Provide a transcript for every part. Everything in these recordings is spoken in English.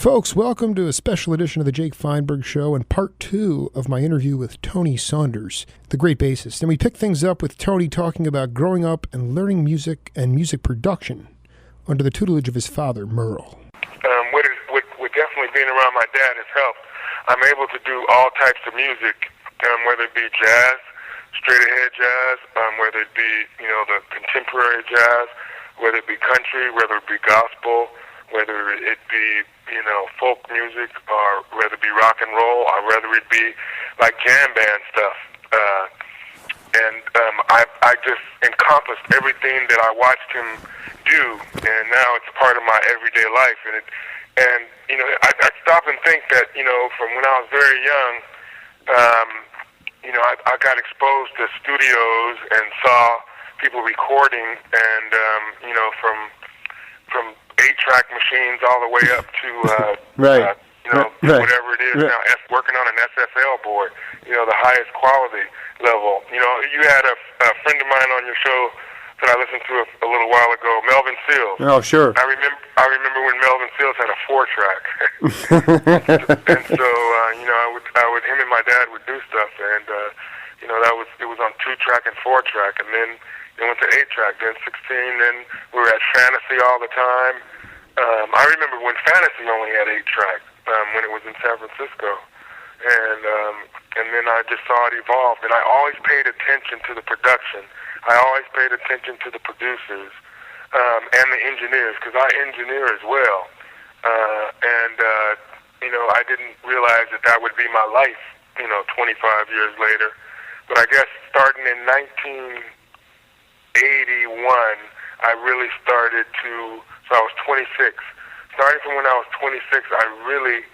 Folks, welcome to a special edition of the Jake Feinberg Show and part 2 of my interview with Tony Saunders, the great bassist. And we pick things up with Tony talking about growing up and learning music and music production under the tutelage of his father, Merle. With definitely being around my dad has helped. I'm able to do all types of music, whether it be jazz, straight ahead jazz, whether it be, the contemporary jazz, whether it be country, whether it be gospel, whether it be, folk music, or whether it be rock and roll, or whether it be like jam band stuff. I just encompassed everything that I watched him do, and now it's part of my everyday life. I stop and think that, from when I was very young, I got exposed to studios and saw people recording, and from 8-track machines all the way up to whatever it is now, working on an SFL board, the highest quality level. You had a friend of mine on your show that I listened to a little while ago, Melvin Seals. Oh, sure. I remember when Melvin Seals had a 4-track, and so him and my dad would do stuff, and it was on 2-track and 4-track, and then it went to 8-track, then 16, then we were at Fantasy all the time. I remember when Fantasy only had 8-track when it was in San Francisco, and then I just saw it evolve, and I always paid attention to the production. I always paid attention to the producers and the engineers, because I engineer as well. I didn't realize that would be my life, 25 years later. But I guess starting in 1981, I really started to, so I was 26. Starting from when I was 26, I really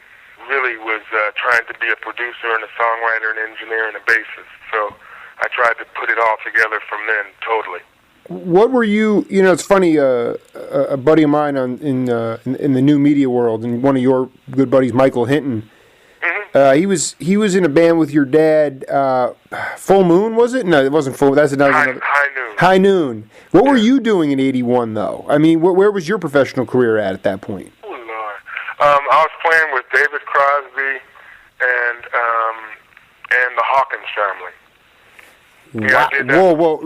was trying to be a producer and a songwriter and engineer and a bassist. So I tried to put it all together from then, totally. What were you? It's funny. A buddy of mine in the new media world, and one of your good buddies, Michael Hinton. Mm-hmm. He was in a band with your dad. Full Moon, was it? No, it wasn't Full. That's another. High Noon. High Noon. What were you doing in '81 though? I mean, where was your professional career at that point? Oh Lord, I was playing with David Crosby and the Hawkins family. Wow. Yeah, I did that. Whoa!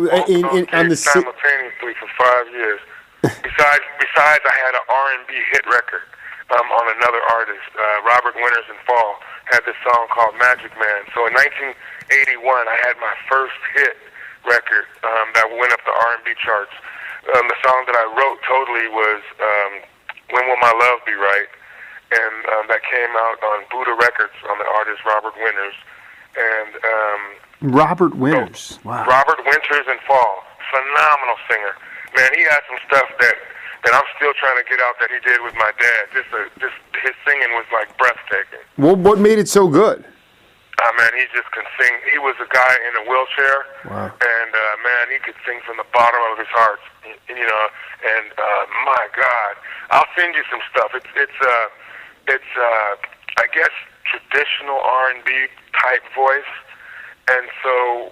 On the simultaneously for 5 years. Besides, I had an R&B hit record on another artist, Robert Winters and Fall, had this song called Magic Man. So in 1981, I had my first hit record that went up the R&B charts. The song that I wrote totally was When Will My Love Be Right? And that came out on Buddha Records on the artist Robert Winters. And Robert Winters. Wow. Robert Winters and Fall, phenomenal singer. Man, he had some stuff that I'm still trying to get out that he did with my dad. Just his singing was like breathtaking. Well, what made it so good? Man, he just can sing. He was a guy in a wheelchair, wow. And man, he could sing from the bottom of his heart. And my God, I'll send you some stuff. It's I guess traditional R&B type voice. And so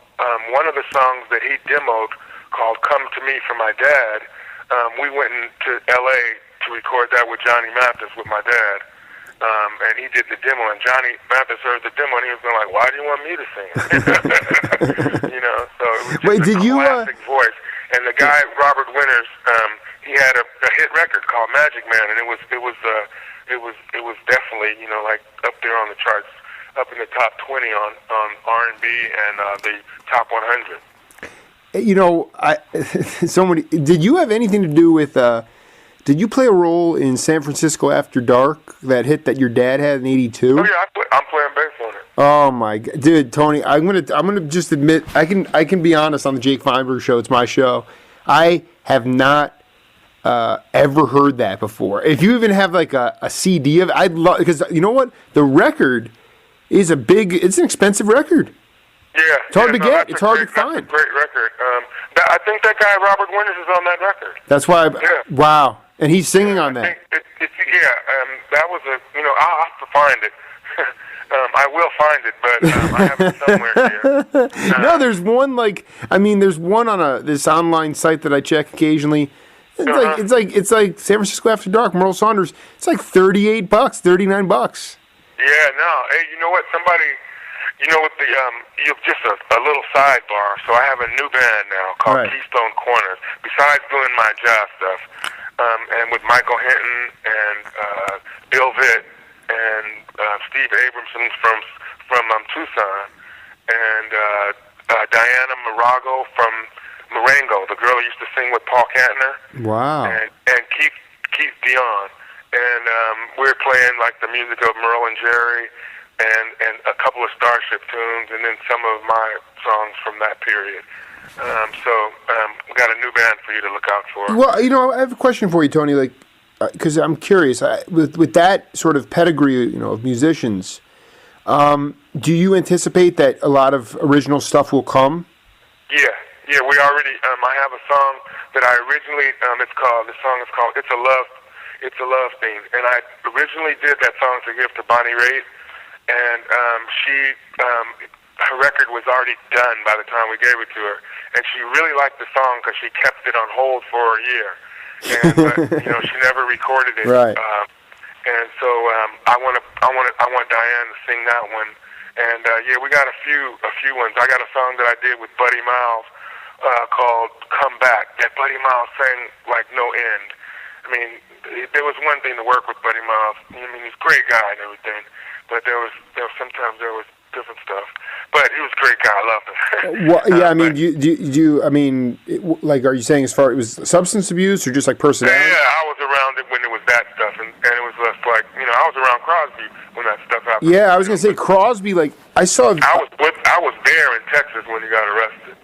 one of the songs that he demoed called Come to Me for my dad, we went to L.A. to record that with Johnny Mathis with my dad. And he did the demo, and Johnny Mathis heard the demo, and he was going like, why do you want me to sing it? So it was just a classic voice. And the guy, Robert Winters, he had a hit record called Magic Man, and it was definitely, like up there on the charts, up in the top 20 on R&B and the top 100. Did you have anything to do with? Did you play a role in San Francisco After Dark, that hit that your dad had in '82? Oh yeah, I'm playing bass on it. Oh my God, dude, Tony, I'm gonna just admit I can be honest on the Jake Feinberg Show. It's my show. I have not ever heard that before. If you even have like a CD of it, I'd love, because you know what, the record is it's an expensive record. Yeah, it's hard to get. It's hard to find. That's a great record. I think that guy Robert Winters is on that record. That's why. Wow, and he's singing on that. That was I'll have to find it. I will find it, but I have it somewhere here. No, there's one there's one on this online site that I check occasionally. It's like San Francisco After Dark, Merle Saunders. It's like $38, $39. Yeah, no. Hey, you know what? With the just a little sidebar. So I have a new band now called Keystone Corners. Besides doing my jazz stuff, and with Michael Hinton and Bill Vitt and Steve Abramson from Tucson, and Diana Morago from Marengo, the girl who used to sing with Paul Kantner. Wow. And Keith Dion. And we're playing like the music of Merle and Jerry and a couple of Starship tunes, and then some of my songs from that period. We got a new band for you to look out for. Well, I have a question for you, Tony, like, because I'm curious, with that sort of pedigree, of musicians, do you anticipate that a lot of original stuff will come? Yeah, we already, I have a song that I originally, the song is called It's a Love Theme, and I originally did that song to give to Bonnie Raitt, and her record was already done by the time we gave it to her, and she really liked the song because she kept it on hold for a year, and she never recorded it. Right. And so I want Diane to sing that one, and we got a few ones. I got a song that I did with Buddy Miles called "Come Back" that Buddy Miles sang like no end. I mean, there was one thing to work with Buddy Miles. I mean, he's a great guy and everything, but there was different stuff. But he was a great guy. I loved him. Well, yeah, I mean, are you saying as far it was substance abuse or just like personality? Yeah, I was around it when it was that stuff, and it was just like, I was around Crosby when that stuff happened. Yeah, I was gonna say Crosby. Like I saw. I was there in Texas when he got arrested.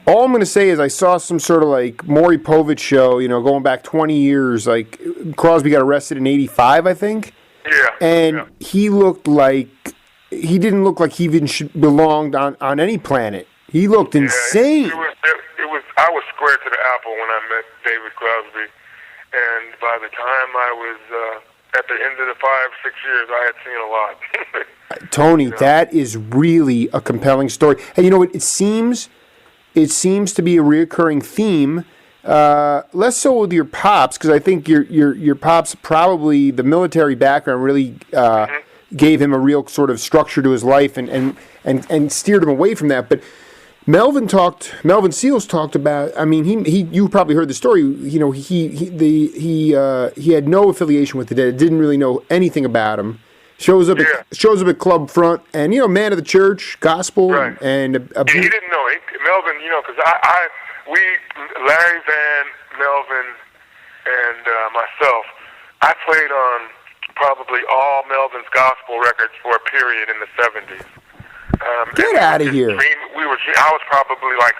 All I'm going to say is I saw some sort of like Maury Povich show, going back 20 years. Like Crosby got arrested in '85, I think. Yeah. And he didn't look like he even belonged on any planet. He looked insane. I was square to the apple when I met David Crosby, and by the time I was at the end of the 5-6 years, I had seen a lot. Tony, that is really a compelling story. And you know what? It seems to be a reoccurring theme, less so with your pops, because I think your pops, probably the military background really gave him a real sort of structure to his life and steered him away from that. But Melvin Seals talked about. I mean, you probably heard the story. He had no affiliation with the Dead. Didn't really know anything about him. Shows up at club front, and man of the church, gospel, right. and he didn't know Melvin. Because Larry Van, Melvin, and myself, I played on probably all Melvin's gospel records for a period in the 70s. Get out of here! I was probably like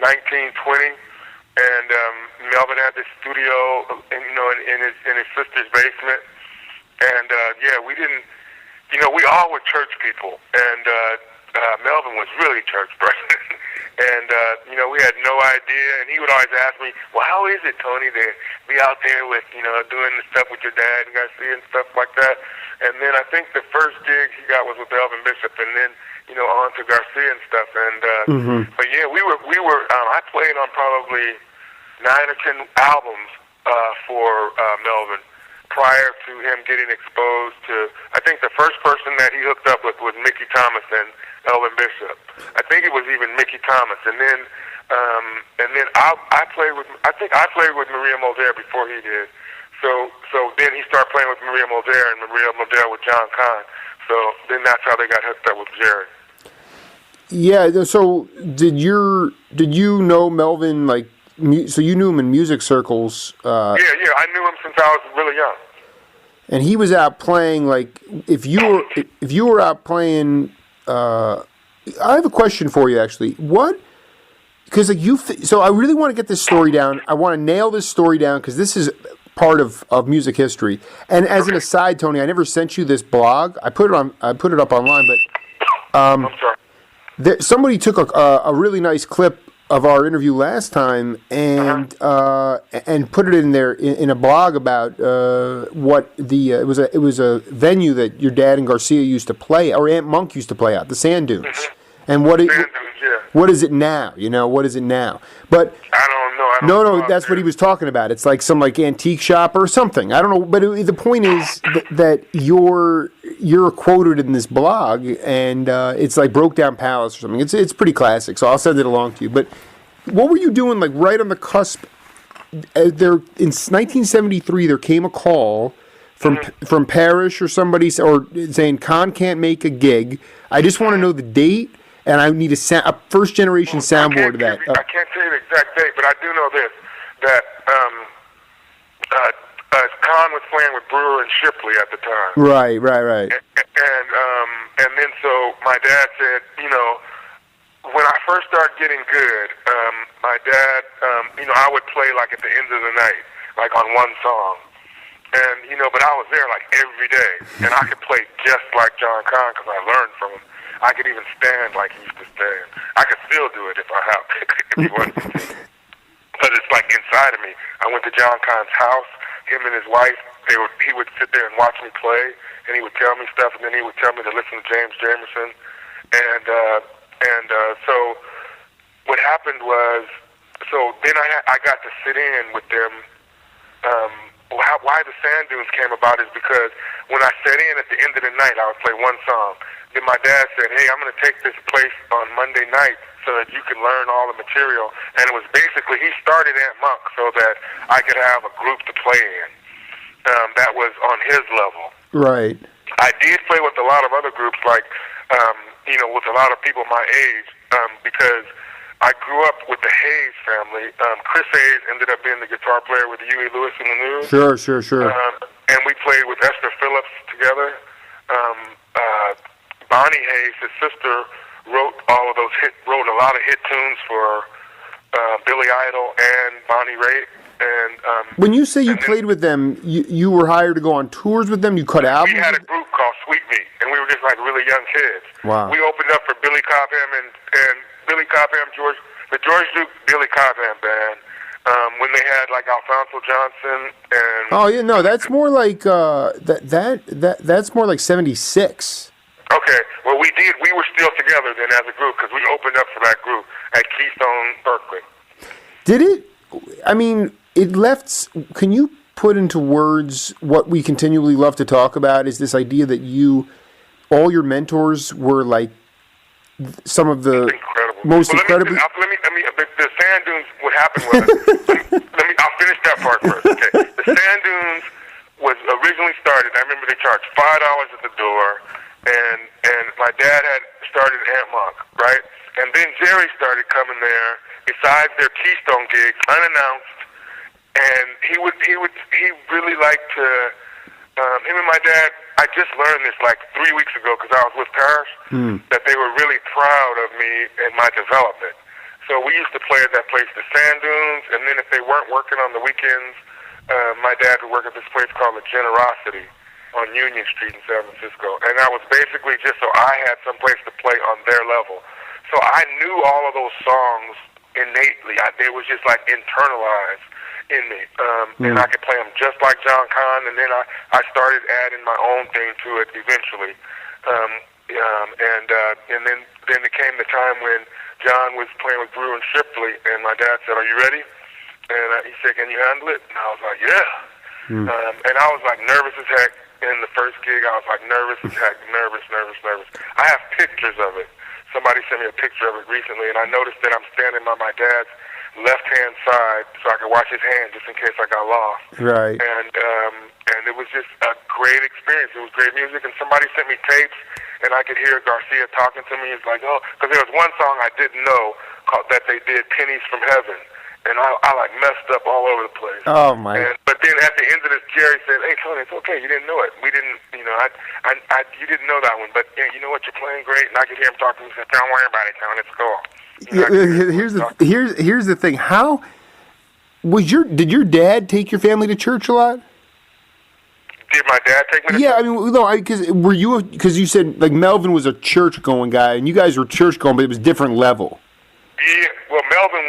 19, 20, and Melvin had this studio, in his sister's basement. And, we didn't, we all were church people, and Melvin was really church person. And, we had no idea, and he would always ask me, well, how is it, Tony, to be out there with, doing the stuff with your dad and Garcia and stuff like that? And then I think the first gig he got was with Elvin Bishop, and then, on to Garcia and stuff. And, but yeah, we were, I played on probably 9 or 10 albums for Melvin, prior to him getting exposed to, I think the first person that he hooked up with was Mickey Thomas and Elvin Bishop. I think it was even Mickey Thomas, and then I played with Maria Mulder before he did. So then he started playing with Maria Mulder, and Maria Mulder with John Kahn. So then that's how they got hooked up with Jerry. Yeah. So did you know Melvin like? So you knew him in music circles. Yeah, I knew him since I was really young. And he was out playing like if you were out playing. I have a question for you actually. What? Because so I really want to get this story down. I want to nail this story down because this is part of music history. And as an aside, Tony, I never sent you this blog. I put it up online, but I'm sorry. Somebody took a really nice clip of our interview last time and put it in there in a blog about what it was a venue that your dad and Garcia used to play, or Aunt Monk used to play at, the Sand Dunes. And what is it now? What is it now? But I don't I don't No, go no, out that's there. what he was talking about. It's like some like antique shop or something. I don't know, but the point is that you're quoted in this blog, and it's like Broke Down Palace or something. It's pretty classic, so I'll send it along to you. But what were you doing like right on the cusp? There in 1973, there came a call from Parrish or somebody or saying Con can't make a gig. I just want to know the date, and I need a first generation soundboard of that. I can't tell you the exact date, but I do know this, that Con was playing with Brewer and Shipley at the time. Right. And then so my dad said, when I first started getting good, my dad, I would play like at the end of the night, like on one song. And, but I was there like every day. And I could play just like John Conn because I learned from him. I could even stand like he used to stand. I could still do it if I have to, if he wanted to. But it's like inside of me. I went to John Conn's house. Him and his wife, he would sit there and watch me play, and he would tell me stuff, and then he would tell me to listen to James Jamerson. And so what happened was, so then I got to sit in with them. Why the Sand Dunes came about is because when I sat in at the end of the night, I would play one song. Then my dad said, hey, I'm going to take this place on Monday night so that you can learn all the material. And it was basically, he started Ant Monk so that I could have a group to play in that was on his level. Right. I did play with a lot of other groups, like, with a lot of people my age, because I grew up with the Hayes family. Chris Hayes ended up being the guitar player with Huey Lewis and the News. Sure. And we played with Esther Phillips together. Bonnie Hayes, his sister, wrote a lot of hit tunes for Billy Idol and Bonnie Raitt. And when you say you played with them, you were hired to go on tours with them. You cut albums. We had a group called Sweet Meat, and we were just like really young kids. Wow. We opened up for Billy Cobham and Billy Cobham, the George Duke Billy Cobham band. When they had like Alfonso Johnson and. Oh yeah, no, that's more like that's more like 76. Okay, well we were still together then as a group because we opened up for that group at Keystone, Berkeley. Did it? I mean, it left. Can you put into words what we continually love to talk about? Is this idea that all your mentors were like some of the most incredible. The Sand Dunes. What happened was, I'll finish that part first. Okay, the Sand Dunes was originally started. I remember they charged $5 at the door, and my dad had started Ant Monk, right? And then Jerry started coming there besides their Keystone gigs, unannounced, and he really liked to. Him and my dad. I just learned this like 3 weeks ago because I was with Parrish, that they were really proud of me and my development. So we used to play at that place, the Sand Dunes, and then if they weren't working on the weekends, my dad would work at this place called The Generosity on Union Street in San Francisco. And that was basically just so I had some place to play on their level. So I knew all of those songs innately. They was just like internalized in me, and I could play them just like John Conn, and then I started adding my own thing to it eventually, and then it came the time when John was playing with Brewer and Shipley, and my dad said, "Are you ready?" And he said, "Can you handle it?" And I was like, "Yeah," and I was like nervous as heck in the first gig. I was like nervous as heck, nervous. I have pictures of it. Somebody sent me a picture of it recently, and I noticed that I'm standing by my dad's left-hand side so I could watch his hand just in case I got lost. Right. And it was just a great experience. It was great music, and somebody sent me tapes, and I could hear Garcia talking to me. It's like, oh, because there was one song I didn't know that they did, Pennies from Heaven, and I like messed up all over the place. Oh, my. But then at the end of this, Jerry said, hey, Tony, it's okay. You didn't know it. We didn't, you didn't know that one, but yeah, you know what? You're playing great, and I could hear him talking. He said, don't worry about it, Tony. It's cool. Here's the thing. How did your dad take your family to church a lot? Did my dad take me to church? I mean, no, because you said like Melvin was a church going guy and you guys were church going, but it was different level. Yeah, well, Melvin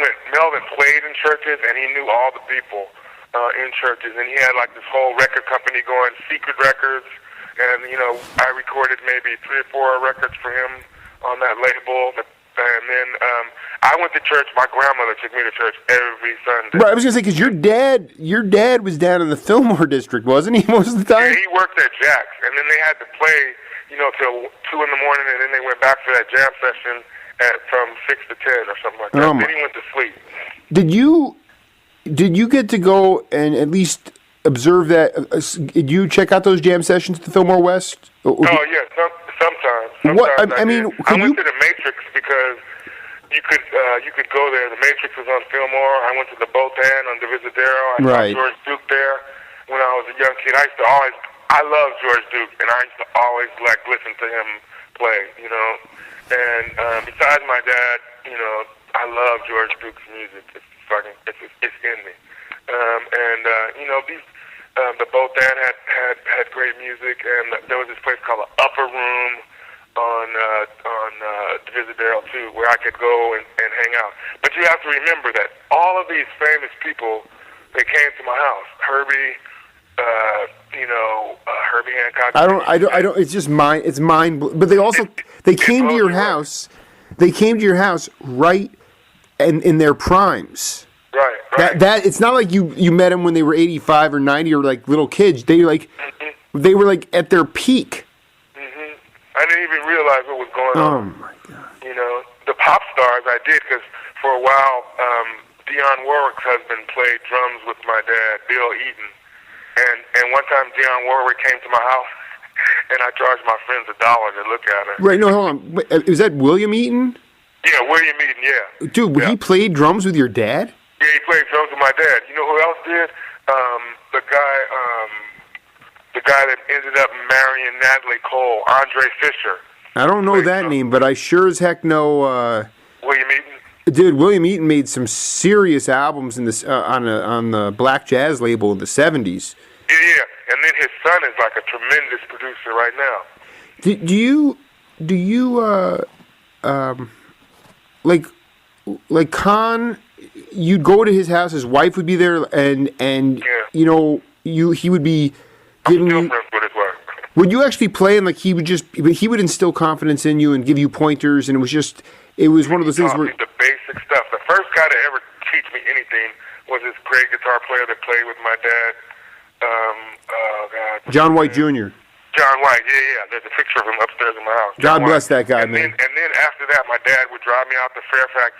played in churches and he knew all the people in churches, and he had like this whole record company going, Secret Records, and I recorded maybe 3 or 4 records for him on that label. And then I went to church. My grandmother took me to church every Sunday. Right, I was gonna say because your dad was down in the Fillmore district, wasn't he, most of the time? Yeah, he worked at Jack's, and then they had to play, till 2 in the morning, and then they went back for that jam session from 6 to 10 or something like that. Then he went to sleep. Did you get to go and at least observe that? Did you check out those jam sessions at the Fillmore West? Oh yeah, sometimes. What I mean, I went to the Matrix because you could go there. The Matrix was on Fillmore. I went to the Botan on Divisadero. I saw George Duke there when I was a young kid. I loved George Duke, and I used to always listen to him play. And besides my dad, I love George Duke's music. It's in me. The Botan had great music, and there was this place called the Upper Room on Divisadero too, where I could go and hang out. But you have to remember that all of these famous people, they came to my house. Herbie Hancock. I don't. It's just mine. It's mine. But they came to your house. They came to your house right in their primes. Right. That it's not like you met them when they were 85 or 90 or like little kids. They they were like at their peak. I didn't even realize what was going on. Oh my God! The pop stars I did because for a while Dionne Warwick's husband played drums with my dad, Bill Eaton, and one time Dionne Warwick came to my house and I charged my friends $1 to look at her. Right? No, hold on. Is that William Eaton? Yeah, William Eaton. Yeah. Dude, he played drums with your dad? Yeah, he played drums with my dad. You know who else did? The guy that ended up marrying Natalie Cole, Andre Fisher. I don't know that name, but I sure as heck know. William Eaton. Dude, William Eaton made some serious albums in this on the Black Jazz label in the '70s. Yeah, and then his son is like a tremendous producer right now. Do you like Khan? You'd go to his house. His wife would be there, and he would be giving you. Would you actually play and like he would instill confidence in you and give you pointers, and it was one of those things where the basic stuff. The first guy to ever teach me anything was this great guitar player that played with my dad. John White Jr. John White, yeah. There's a picture of him upstairs in my house. God bless that guy, man. And then after that, my dad would drive me out to Fairfax,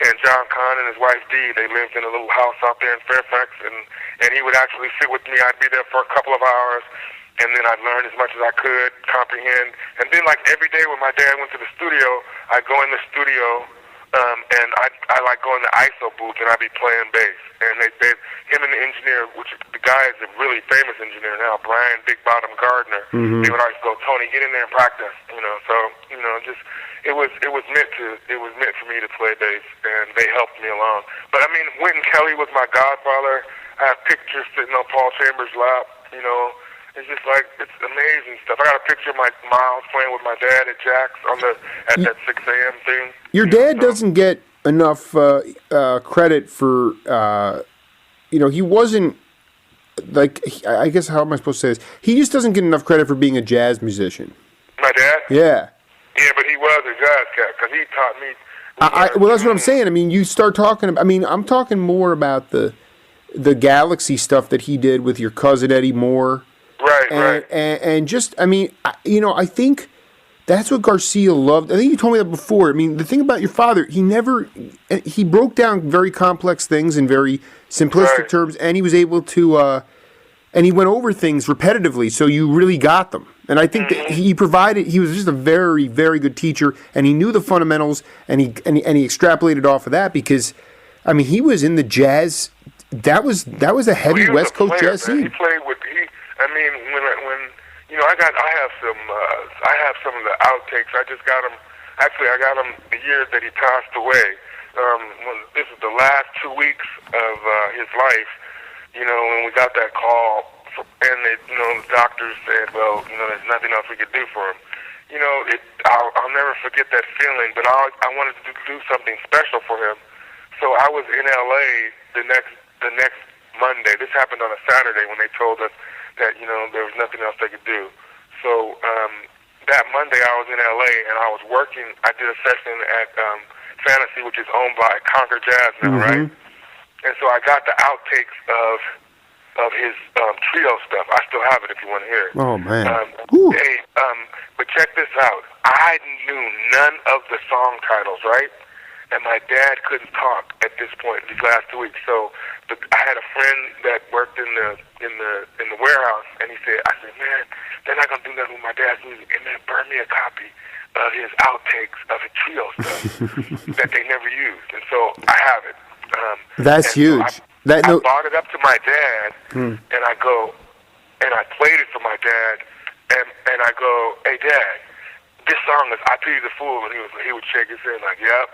and John Kahn and his wife Dee, they lived in a little house out there in Fairfax, and he would actually sit with me. I'd be there for a couple of hours, and then I'd learn as much as I could, comprehend. And then, like every day when my dad went to the studio, I'd go in the studio, and I like go in the ISO booth, and I'd be playing bass. And him and the engineer, which the guy is a really famous engineer now, Brian Big Bottom Gardner, they would always go, Tony, get in there and practice. It was meant for me to play bass, and they helped me along. But I mean, Wynton Kelly was my godfather. I have pictures sitting on Paul Chambers' lap. It's just like, it's amazing stuff. I got a picture of my Miles playing with my dad at Jack's at that 6 a.m. thing. Your dad doesn't get enough credit for, he wasn't, like, I guess, how am I supposed to say this? He just doesn't get enough credit for being a jazz musician. My dad? Yeah. Yeah, but he was a jazz cat because he taught me. Well, that's what I'm saying. I mean, you start talking about, I'm talking more about the Galaxy stuff that he did with your cousin Eddie Moore. Right. And just, I think that's what Garcia loved. I think you told me that before. I mean, the thing about your father, he broke down very complex things in very simplistic terms, and he was able to, and he went over things repetitively, so you really got them. And I think that he was just a very, very good teacher, and he knew the fundamentals, and he extrapolated off of that because, he was in the jazz. That was a heavy West Coast jazz scene. He played with I have some of the outtakes. I just got them. Actually, I got them the year that he passed away. This is the last 2 weeks of his life. When we got that call, and the doctors said, well, there's nothing else we could do for him. I'll never forget that feeling. But I wanted to do something special for him. So I was in LA the next Monday. This happened on a Saturday when they told us that there was nothing else they could do. So that Monday I was in LA and I was working. I did a session at Fantasy, which is owned by Concord Jazz now, right? And so I got the outtakes of his trio stuff. I still have it if you want to hear it. Oh, man. But check this out. I knew none of the song titles, right? And my dad couldn't talk at this point these last 2 weeks. So I had a friend that worked in the warehouse, and I said, man, they're not gonna do nothing with my dad's music, and then burn me a copy of his outtakes of his trio stuff that they never used. And so I have it. That's huge. So I brought it up to my dad, and I go, and I played it for my dad, and I go, hey, Dad, this song is I Pity the Fool, and he would shake his head like, yep.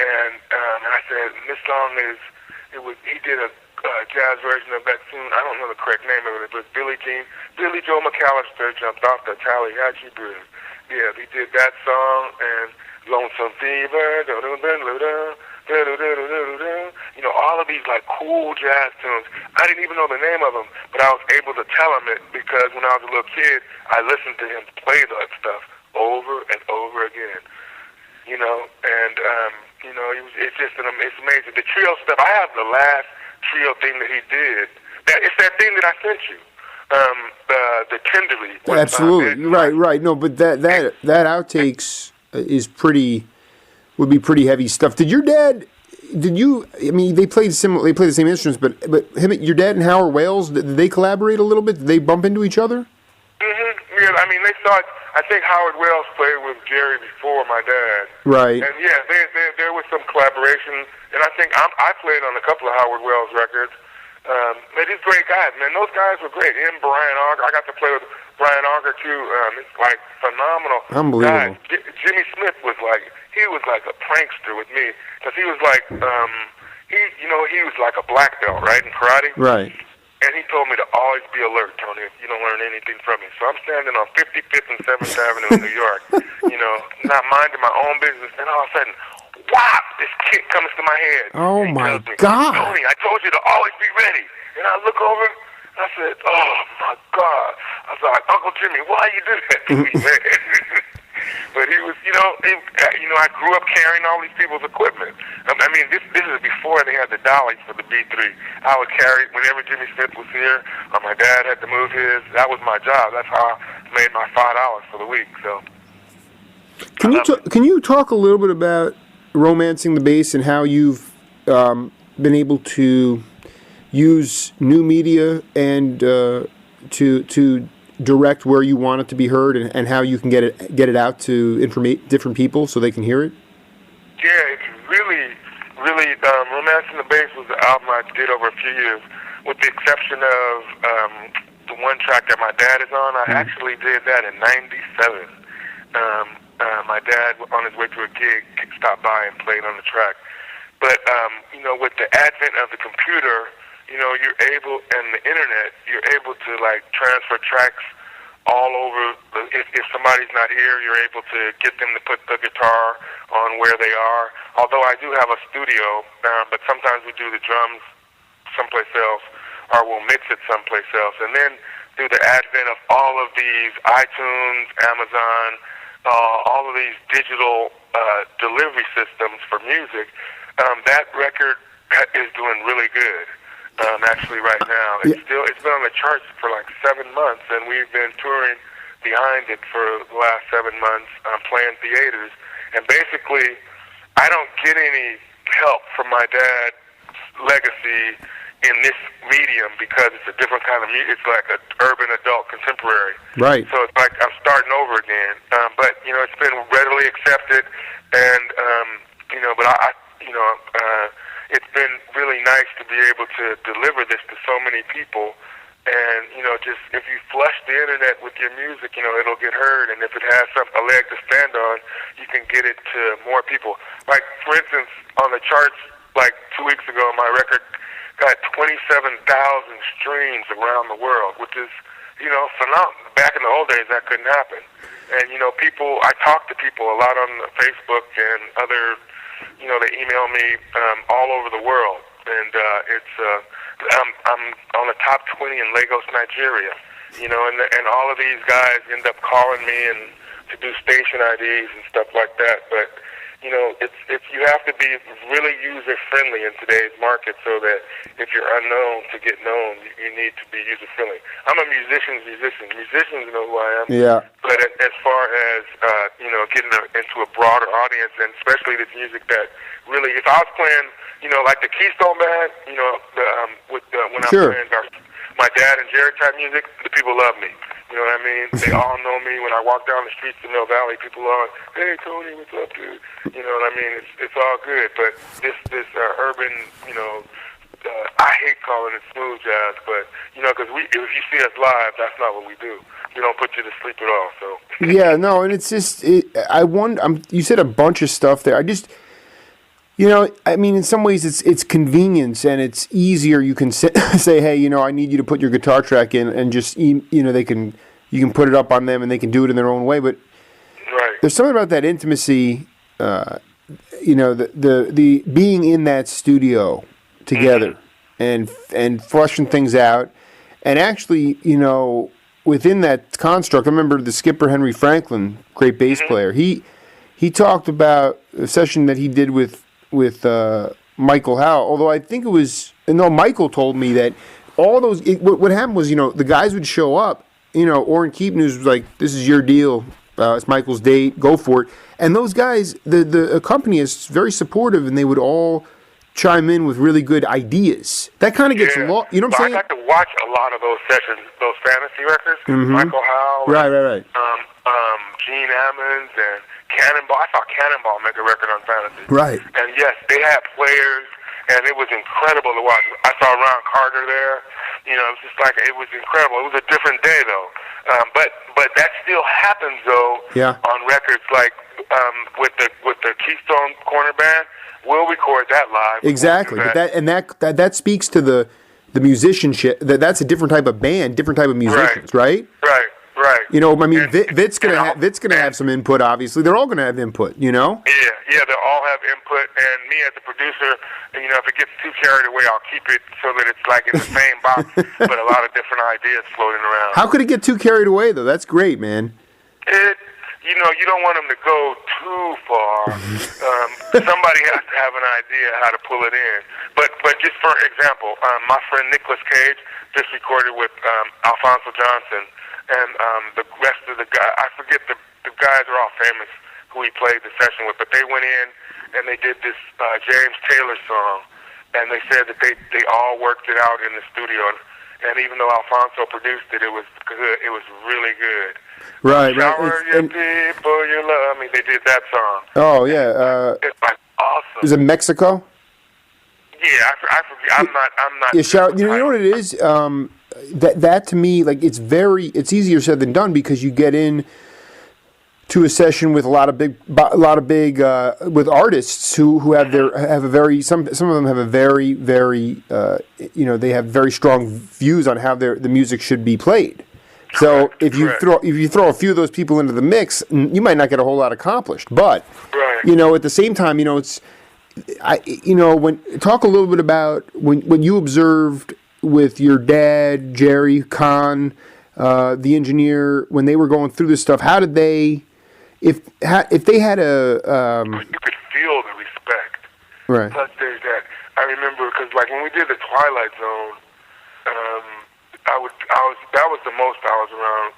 And I said, this song he did a jazz version of that tune. I don't know the correct name of it, but Billy Joe McAllister jumped off the Tallahatchie Bridge. Yeah, he did that song, and Lonesome Fever, you know, all of these like cool jazz tunes. I didn't even know the name of them, but I was able to tell him it because when I was a little kid, I listened to him play that stuff over and over again. You know, and you know, it's amazing. The trio stuff. I have the last trio thing that he did. It's that thing that I sent you. The Tenderly. Absolutely, right. No, but that outtakes would be pretty heavy stuff. Did your dad? I mean, they played the same instruments, but your dad and Howard Wales, did they collaborate a little bit? Did they bump into each other? Yeah, I mean, they thought. I think Howard Wales played with Jerry before my dad. Right. And yeah, there was some collaboration, and I think I played on a couple of Howard Wales records. But he's great guys, man. Those guys were great. Him, Brian Auger. I got to play with Brian Auger too. It's like phenomenal. Unbelievable. Jimmy Smith was like a prankster with me because he was like he was like a black belt, right, in karate. Right. And he told me to always be alert, Tony, if you don't learn anything from me. So I'm standing on 55th and 7th Avenue in New York, you know, not minding my own business. And all of a sudden, whop, this kick comes to my head. Oh, my God. Tony, I told you to always be ready. And I look over, I said, oh, my God. I was like, Uncle Jimmy, why you do that to me, man? But he was, I grew up carrying all these people's equipment. I mean, this is before they had the dollies for the B3. I would carry whenever Jimmy Smith was here, or my dad had to move his. That was my job. That's how I made my $5 for the week. So, can you talk a little bit about romancing the bass and how you've been able to use new media and to direct where you want it to be heard and how you can get it out to different people so they can hear it? Yeah, it's really Romancing the Bass was the album I did over a few years, with the exception of the one track that my dad is on. I actually did that in '97. My dad, on his way to a gig, stopped by and played on the track. But with the advent of the computer, you're able, and the internet, you're able to like transfer tracks all over. If somebody's not here, you're able to get them to put the guitar on where they are. Although I do have a studio, but sometimes we do the drums someplace else, or we'll mix it someplace else. And then through the advent of all of these iTunes, Amazon, all of these digital delivery systems for music, that record is doing really good. Actually, right now, it's been on the charts for like 7 months, and we've been touring behind it for the last 7 months, playing theaters. And basically, I don't get any help from my dad's legacy in this medium because it's a different kind of music. It's like an urban adult contemporary. Right. So it's like I'm starting over again. But it's been readily accepted, and it's been really nice to be able to deliver this to so many people. And, just if you flush the internet with your music, it'll get heard. And if it has a leg to stand on, you can get it to more people. Like, for instance, on the charts, like 2 weeks ago, my record got 27,000 streams around the world, which is, phenomenal. Back in the old days, that couldn't happen. And, I talk to people a lot on Facebook and other, they email me all over the world. And I'm on the top 20 in Lagos, Nigeria. And all of these guys end up calling me and to do station IDs and stuff like that. But it's you have to be really user friendly in today's market, so that if you're unknown to get known, you need to be user friendly. I'm a musician's musician. Musicians know who I am. Yeah. But as far as getting into a broader audience, and especially this music that really, if I was playing, like the Keystone Band, when Sure. I'm playing my dad and Jerry type music, the people love me. You know what I mean? They all know me. When I walk down the streets of Mill Valley, people are, "Hey, Tony, what's up, dude?" You know what I mean? It's all good. But this urban, I hate calling it smooth jazz, but because if you see us live, that's not what we do. We don't put you to sleep at all. So. Yeah, no, and it's just you said a bunch of stuff there. I just. I mean, in some ways, it's convenience and it's easier. You can say, "Hey, I need you to put your guitar track in," and just you can put it up on them and they can do it in their own way. But right. There's something about that intimacy, the being in that studio together and flushing things out, and actually, within that construct. I remember the skipper Henry Franklin, great bass player. He talked about a session that he did with Michael Howe, although I think it was... No, Michael told me that all those... What happened was, the guys would show up, Orrin Keep News was like, "This is your deal, it's Michael's date, go for it." And those guys, the company is very supportive, and they would all chime in with really good ideas. That kind of gets lost, you know what I'm saying? I got to watch a lot of those sessions, those fantasy records, Michael Howe, Right. Gene Ammons, and Cannonball. I saw Cannonball make a record on fantasy. Right. And yes, they had players, and it was incredible to watch. I saw Ron Carter there. It was just like, it was incredible. It was a different day, though. But that still happens, though, on records like with the Keystone Corner Band. We'll record that live. Exactly. But that speaks to the musicianship. That's a different type of band, different type of musicians, right? Right. I mean, Vit's gonna have some input. Obviously, they're all gonna have input. Yeah, they'll all have input. And me as a producer, if it gets too carried away, I'll keep it so that it's like in the same box, but a lot of different ideas floating around. How could it get too carried away, though? That's great, man. You don't want them to go too far. Somebody has to have an idea how to pull it in. But just for example, my friend Nicolas Cage just recorded with Alfonso Johnson. And the rest of the guys, I forget the guys are all famous who he played the session with, but they went in and they did this James Taylor song, and they said that they all worked it out in the studio, and even though Alfonso produced it, it was good. It was really good. Right. Shower your people, you love me. They did that song. Oh yeah. It's like awesome. Is it Mexico? Yeah, I forget. I'm not. Yeah, shower. You know what it is? That to me, like, it's easier said than done, because you get in to a session with a lot of big with artists who have a very some of them have a very they have very strong views on how the music should be played. So if you throw a few of those people into the mix, you might not get a whole lot accomplished. But at the same time, talk a little bit about when you observed with your dad, Jerry, Khan, the engineer, when they were going through this stuff. How did they, if they had a... You could feel the respect. Right. Plus there's that. I remember, because like when we did the Twilight Zone, that was the most I was around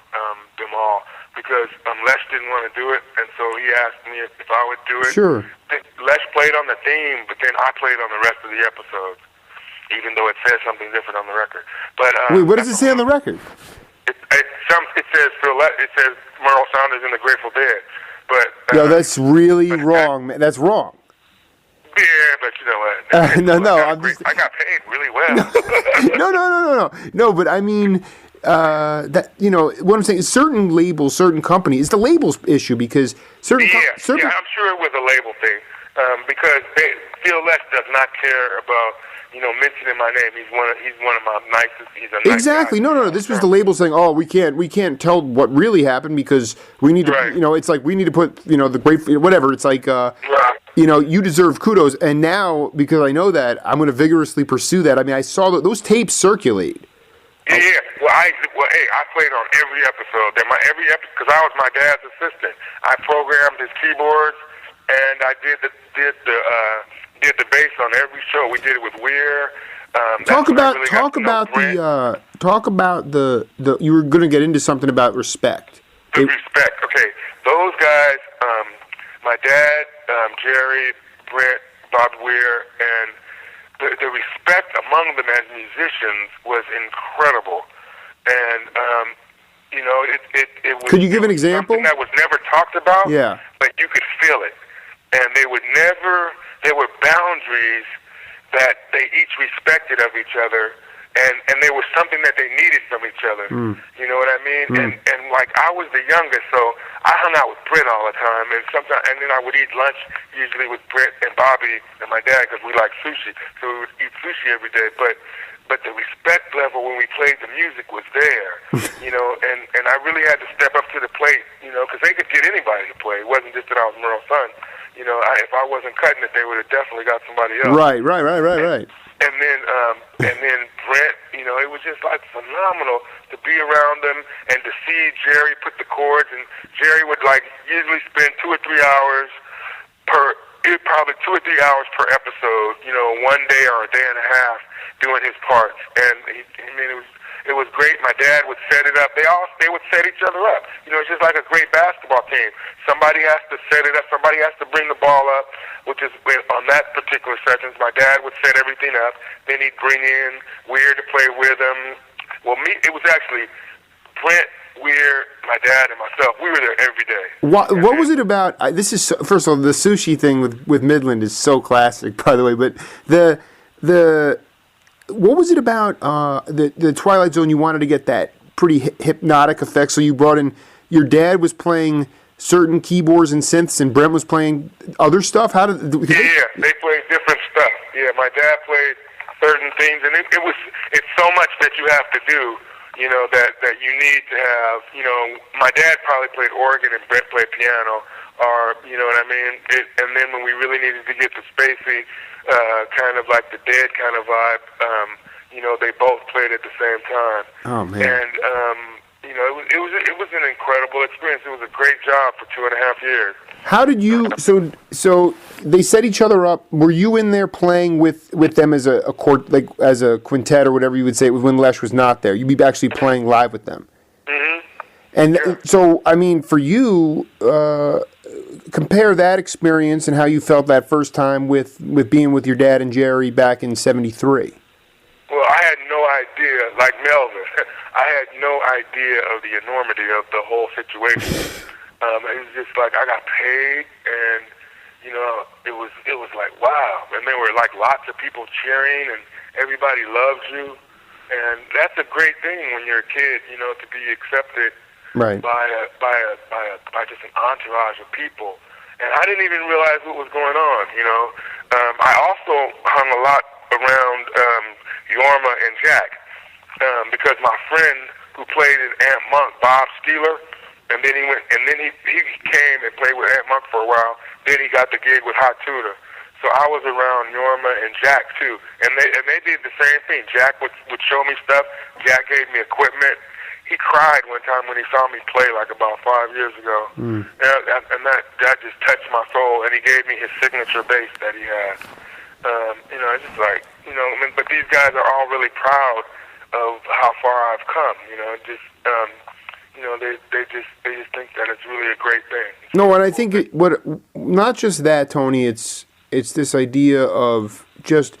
them all, because Les didn't want to do it, and so he asked me if I would do it. Sure. Les played on the theme, but then I played on the rest of the episodes, even though it says something different on the record. But wait, what does it say on the record? It says it says Merle Saunders and the Grateful Dead. But that's really wrong, man. That's wrong. Yeah, but you know what? I got paid really well. No. But I mean, what I'm saying is certain labels, certain companies. It's the labels issue, because certain. Yeah, I'm sure it was a label thing, because Phil Les does not care about mentioning my name. He's one of my nicest. He's a nice exactly. guy. No. This was the label saying, "Oh, we can't tell what really happened, because we need to." It's like we need to put the great whatever. It's like you deserve kudos, and now because I know that, I'm going to vigorously pursue that. I mean, I saw those tapes circulate. Yeah. Well, I played on every episode. Because I was my dad's assistant. I programmed his keyboards. and I did the bass on every show. We did it with Weir. Talk about the you were going to get into something about respect. Respect. Okay, those guys, my dad, Jerry, Brent, Bob Weir, and the respect among them as musicians was incredible. And it was. Could you give an example? Something that was never talked about. Yeah. But you could feel it, and they would never. There were boundaries that they each respected of each other, and there was something that they needed from each other. You know what I mean? And like I was the youngest, so I hung out with Brent all the time, and then I would eat lunch usually with Brent and Bobby and my dad because we like sushi, so we would eat sushi every day. But the respect level when we played the music was there, and I really had to step up to the plate, because they could get anybody to play. It wasn't just that I was Merle's son. If I wasn't cutting it, they would have definitely got somebody else. Right. And then Brent, it was just like phenomenal to be around them and to see Jerry put the chords. And Jerry would usually spend 2 or 3 hours probably 2 or 3 hours per episode. 1 day or a day and a half doing his parts. And it was great. My dad would set it up. They would set each other up. It's just like a great basketball team. Somebody has to set it up. Somebody has to bring the ball up, which is on that particular sessions. My dad would set everything up. Then he'd bring in Weir to play with him. Well, it was actually Brent, Weir, my dad, and myself. We were there every day. What was it about? This is first of all, the sushi thing with Midland is so classic, by the way. But what was it about the Twilight Zone? You wanted to get that pretty hypnotic effect, so you brought in your dad was playing certain keyboards and synths, and Brent was playing other stuff. How did? They played different stuff. Yeah, my dad played certain things, and it's so much that you have to do. That you need to have. My dad probably played organ and Brent played piano, or you know what I mean. And then when we really needed to get the spacey, kind of like the Dead kind of vibe, they both played at the same time. Oh man! And it was an incredible experience. It was a great job for 2.5 years. How did you? So they set each other up. Were you in there playing with them as a as a quintet or whatever you would say when Lesh was not there? You'd be actually playing live with them. Mm-hmm. And so, I mean, for you, compare that experience and how you felt that first time with being with your dad and Jerry back in '73. Well, I had no idea, like Melvin, I had no idea of the enormity of the whole situation. It was just like I got paid, and it was like wow. And there were like lots of people cheering, and everybody loves you, and that's a great thing when you're a kid, to be accepted right. by just an entourage of people. And I didn't even realize what was going on. I also hung a lot around Yorma and Jack because my friend who played in Aunt Monk, Bob Steeler. And then he came and played with Aunt Monk for a while. Then he got the gig with Hot Tuna. So I was around Yorma and Jack too, and they did the same thing. Jack would show me stuff. Jack gave me equipment. He cried one time when he saw me play, like about 5 years ago, and that just touched my soul. And he gave me his signature bass that he had. It's just like but these guys are all really proud of how far I've come. They just think that it's really a great thing. No, and I think not just that, Tony. It's this idea of just,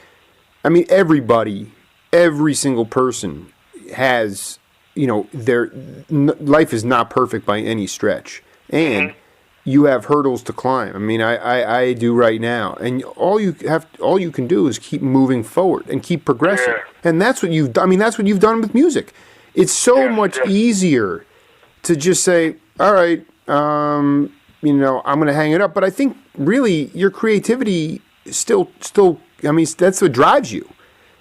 I mean, every single person has, their life is not perfect by any stretch, and you have hurdles to climb. I mean, I do right now, and all you can do is keep moving forward and keep progressing, and that's what you've done. I mean, that's what you've done with music. It's so much easier to just say, all right, I'm going to hang it up. But I think really your creativity still, I mean, that's what drives you.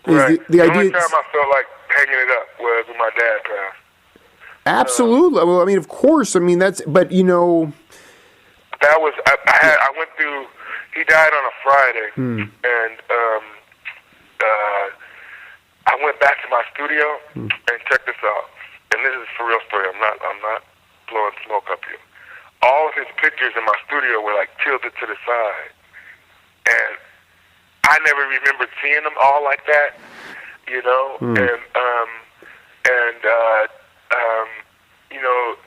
Right. The only time I felt like hanging it up was when my dad passed. Absolutely. Well, I mean, of course. I mean, but that was, I went through, he died on a Friday, and I went back to my studio, and check this out. And this is a for real story. I'm not blowing smoke up here. All of his his pictures in my studio were like tilted to the side, and I never remembered seeing them all like that, you know.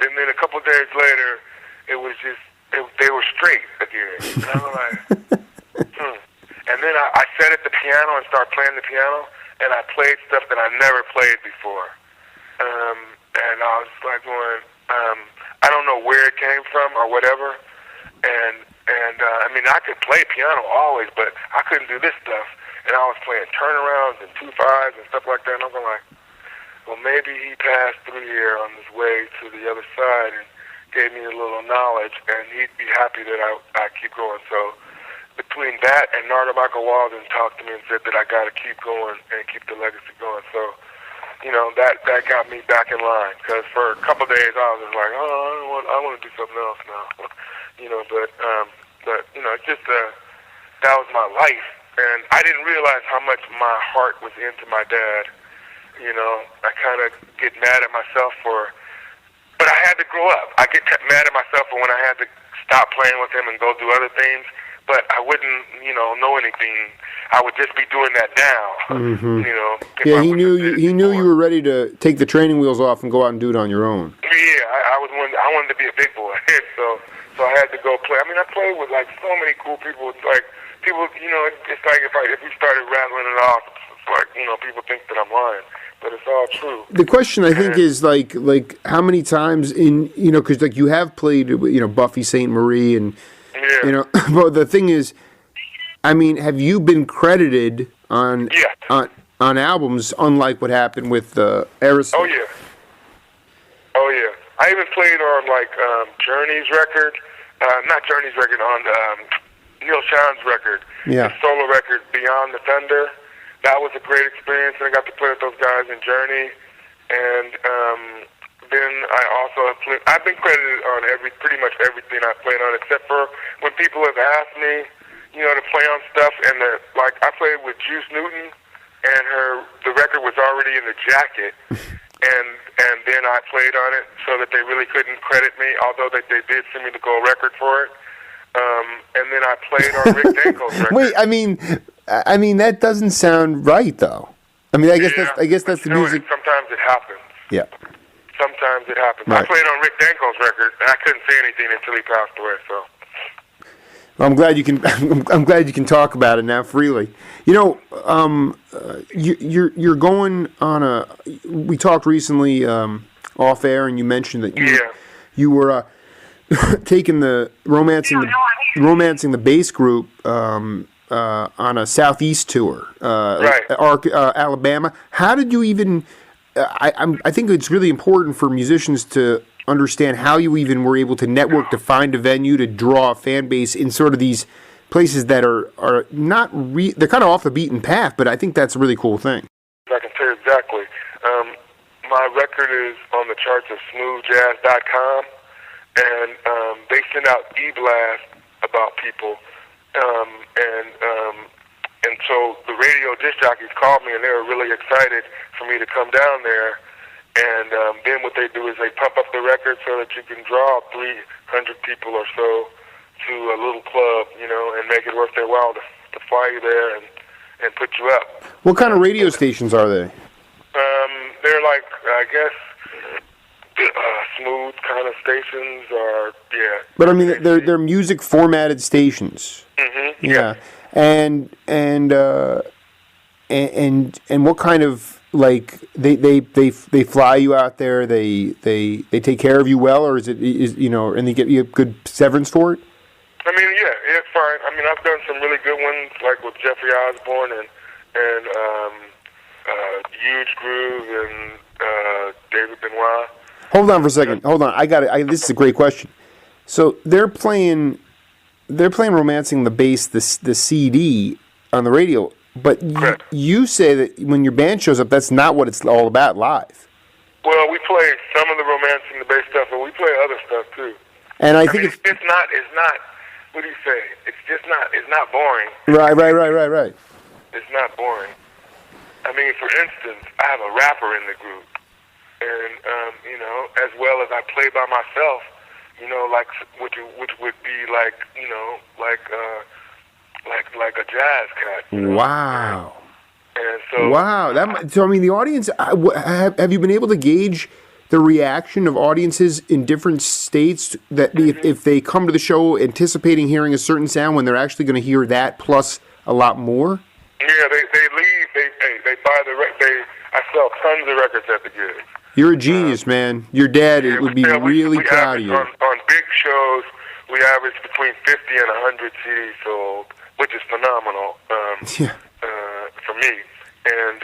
And then a couple days later, it was just they were straight again. And I was like, And then I sat at the piano and started playing the piano, and I played stuff that I never played before. And I was like going, I don't know where it came from or whatever. And I mean, I could play piano always, but I couldn't do this stuff. And I was playing turnarounds and 2/5s and stuff like that. And I was like, well, maybe he passed through here on his way to the other side and gave me a little knowledge, and he'd be happy that I keep going. So between that and Narda Michael Walden talked to me and said that I got to keep going and keep the legacy going. So, you know, that got me back in line, because for a couple of days I was just like, oh, I want to do something else now. You know, but you know, it's just that was my life, and I didn't realize how much my heart was into my dad. You know, I kind of get mad at myself but I had to grow up. I get mad at myself for when I had to stop playing with him and go do other things, but I wouldn't, you know anything. I would just be doing that now. You know. Yeah, he knew you were ready to take the training wheels off and go out and do it on your own. Yeah, I wanted to be a big boy, so I had to go play. I mean, I played with like so many cool people. Like people, you know, it's like if we started rattling it off, it's like, you know, people think that I'm lying. But it's all true. The question I think is like how many times in, you know, because like you have played, you know, Buffy St. Marie and you know, but the thing is, I mean, have you been credited on albums unlike what happened with Aerosmith? Oh yeah. I even played on like Journey's record, not Journey's record, on Neil Sean's record, the solo record Beyond the Thunder. That was a great experience, and I got to play with those guys in Journey. And then I've been credited on pretty much everything I've played on, except for when people have asked me, you know, to play on stuff, and like I played with Juice Newton, and the record was already in the jacket, and then I played on it so that they really couldn't credit me, although they did send me the gold record for it. And then I played on Rick Danko's record. Wait, I mean that doesn't sound right, though. I mean, I guess that's the music. Sometimes it happens. Yeah. Sometimes it happens. Right. I played on Rick Danko's record, and I couldn't say anything until he passed away. So. Well, I'm glad you can. I'm glad you can talk about it now freely. You know, you're going on a. We talked recently off air, and you mentioned that you were taking the romancing the bass group. On a Southeast tour, Alabama. How did you even? I think it's really important for musicians to understand how you even were able to network to find a venue to draw a fan base in sort of these places that are not they're kind of off the beaten path, but I think that's a really cool thing. I can tell you exactly. My record is on the charts of smoothjazz.com, and they send out e-blasts about people. And so the radio disc jockeys called me, and they were really excited for me to come down there. And then what they do is they pump up the record so that you can draw 300 people or so to a little club, you know, and make it worth their while to fly you there and put you up. What kind of radio stations are they? They're like, I guess, smooth kind of stations, or But I mean, they're music formatted stations. Mm-hmm. Yeah. And what kind of, like, they fly you out there, they take care of you well, or is you know, and they get you a good severance for it? I mean, yeah, it's fine. I mean, I've done some really good ones, like with Jeffrey Osborne and Huge Groove and David Benoit. Hold on for a second. Hold on. I got it. This is a great question. So they're playing Romancing the Bass, the CD on the radio, but you say that when your band shows up, that's not what it's all about live. Well, we play some of the Romancing the Bass stuff, but we play other stuff too. And I think mean, it's not. What do you say? It's not boring. Right. It's not boring. I mean, for instance, I have a rapper in the group, and you know, as well as I play by myself. you know, which would be like, you know, like a jazz cat. You know? Wow. And so Wow. So I mean, the audience. Have you been able to gauge the reaction of audiences in different states that if they come to the show anticipating hearing a certain sound, when they're actually going to hear that plus a lot more? Yeah, they leave. They buy I sell tons of records at the gig. You're a genius, man. Your dad would be really proud of you. On big shows, we average between 50 and 100 CDs sold, which is phenomenal for me. And,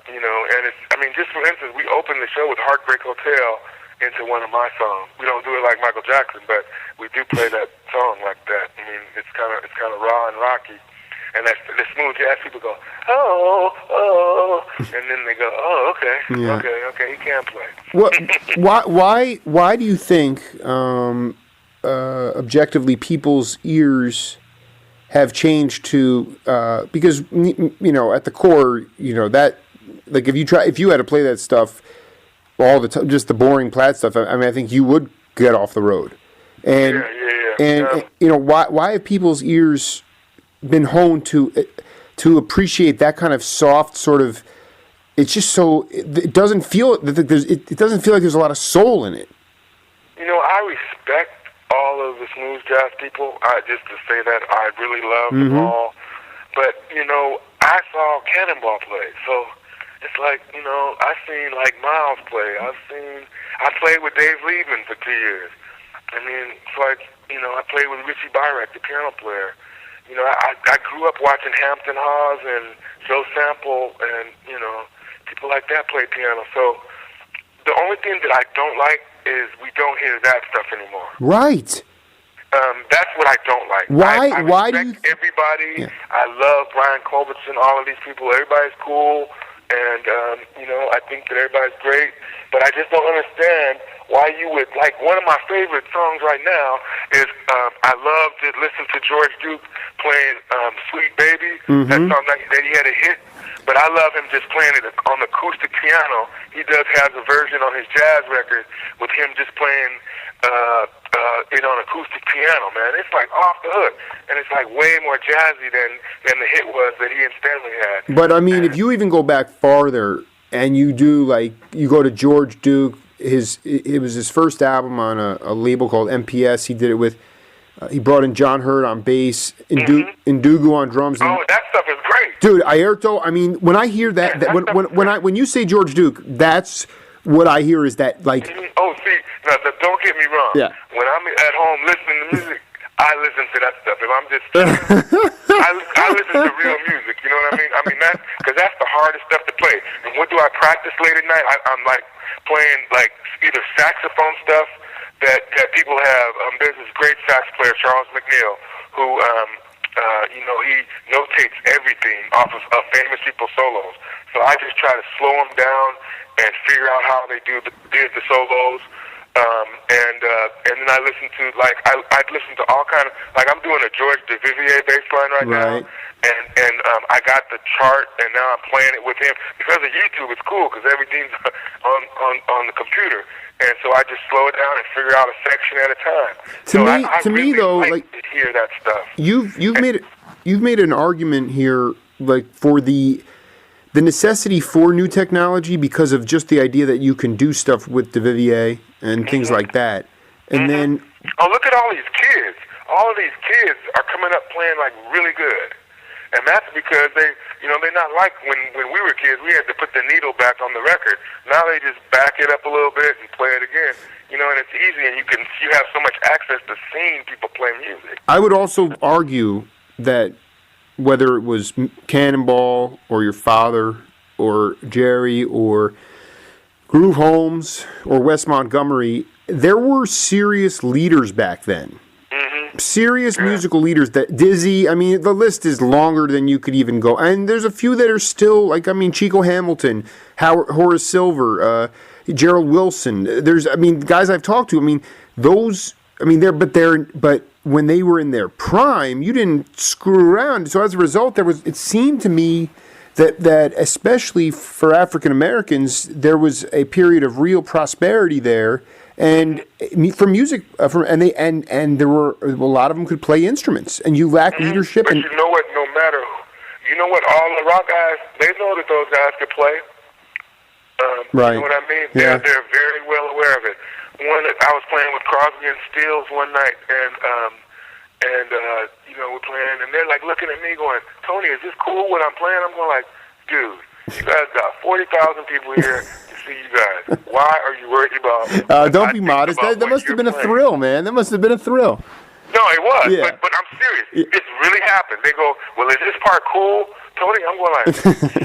you know, and it's, I mean, just for instance, we opened the show with Heartbreak Hotel into one of my songs. We don't do it like Michael Jackson, but we do play that song like that. I mean, it's kind of raw and rocky. And that's the smooth jazz people go, oh, and then they go, oh, okay, he can play. Why do you think, objectively, people's ears have changed to, because, you know, at the core, you know, that, like, if you had to play that stuff all the time, just the boring Platt stuff, I mean, I think you would get off the road. And, and you know, why have people's ears been honed to appreciate that kind of soft sort of, it's just so, it doesn't feel like there's a lot of soul in it. You know, I respect all of the smooth jazz people. Just to say that I really love them all. But, you know, I saw Cannonball play, so it's like, you know, I've seen like Miles play. I played with Dave Liebman for 2 years. I mean, it's like, you know, I played with Richie Byrack, the piano player. You know, I grew up watching Hampton Hawes and Joe Sample and, you know, people like that play piano. So the only thing that I don't like is we don't hear that stuff anymore. Right. That's what I don't like. Why do you... everybody. Yeah. I love Brian Culbertson, all of these people. Everybody's cool. And, you know, I think that everybody's great. But I just don't understand why you would, like, one of my favorite songs right now is, I love to listen to George Duke playing Sweet Baby, that song that he had a hit, but I love him just playing it on acoustic piano. He does have a version on his jazz record with him just playing it on acoustic piano, man. It's like off the hook, and it's like way more jazzy than the hit was that he and Stanley had. But, I mean, if you even go back farther and you do, like, you go to George Duke, it was his first album on a label called MPS. He did it with, he brought in John Hurt on bass, Ndugu on drums. Oh, that stuff is great. Dude, Airto, I mean, when I hear that when you say George Duke, that's what I hear is that, like... Oh, see, now, don't get me wrong. Yeah. When I'm at home listening to music, I listen to that stuff. If I'm just... I listen to real music, you know what I mean? I mean, because that's the hardest stuff to play. And what do I practice late at night? I'm like playing like either saxophone stuff that people have. There's this great sax player, Charles McNeil, who, you know, he notates everything off of famous people's solos. So I just try to slow them down and figure out how they did the solos. And then I listen to, like, I'd listen to all kind of, like, I'm doing a George DeVivier bass line right now, and I got the chart, and now I'm playing it with him. Because of YouTube, it's cool, because everything's on the computer, and so I just slow it down and figure out a section at a time. To me, though, like to hear that stuff. You've made an argument here, like, for the necessity for new technology because of just the idea that you can do stuff with DeVivier and things like that. And then... Oh, look at all these kids. All of these kids are coming up playing, like, really good. And that's because they're not like when we were kids, we had to put the needle back on the record. Now they just back it up a little bit and play it again. You know, and it's easy, and you have so much access to seeing people play music. I would also argue that whether it was Cannonball or your father or Jerry or Groove Holmes or Wes Montgomery, there were serious leaders back then. Serious musical leaders. That Dizzy, I mean, the list is longer than you could even go. And there's a few that are still, like, I mean, Chico Hamilton, Horace Silver, Gerald Wilson. There's, I mean, guys I've talked to, I mean, those, I mean, but when they were in their prime, you didn't screw around. So as a result, it seemed to me that especially for African Americans, there was a period of real prosperity there. And for music, and there were a lot of them could play instruments, and you lack leadership. But and you know what? No matter, you know what? All the rock guys, they know that those guys could play. Right. You know what I mean? Yeah. They're very well aware of it. I was playing with Crosby and Stills one night, and we're playing, and they're like looking at me, going, "Tony, is this cool what I'm playing?" I'm going like, "Dude, you guys got 40,000 people here to see you guys. Why are you worried about?" Don't be modest. That must have been a thrill, man. That must have been a thrill. No, it was. Yeah. But I'm serious. It's really happened. They go, "Well, is this part cool, Tony?" I'm going like,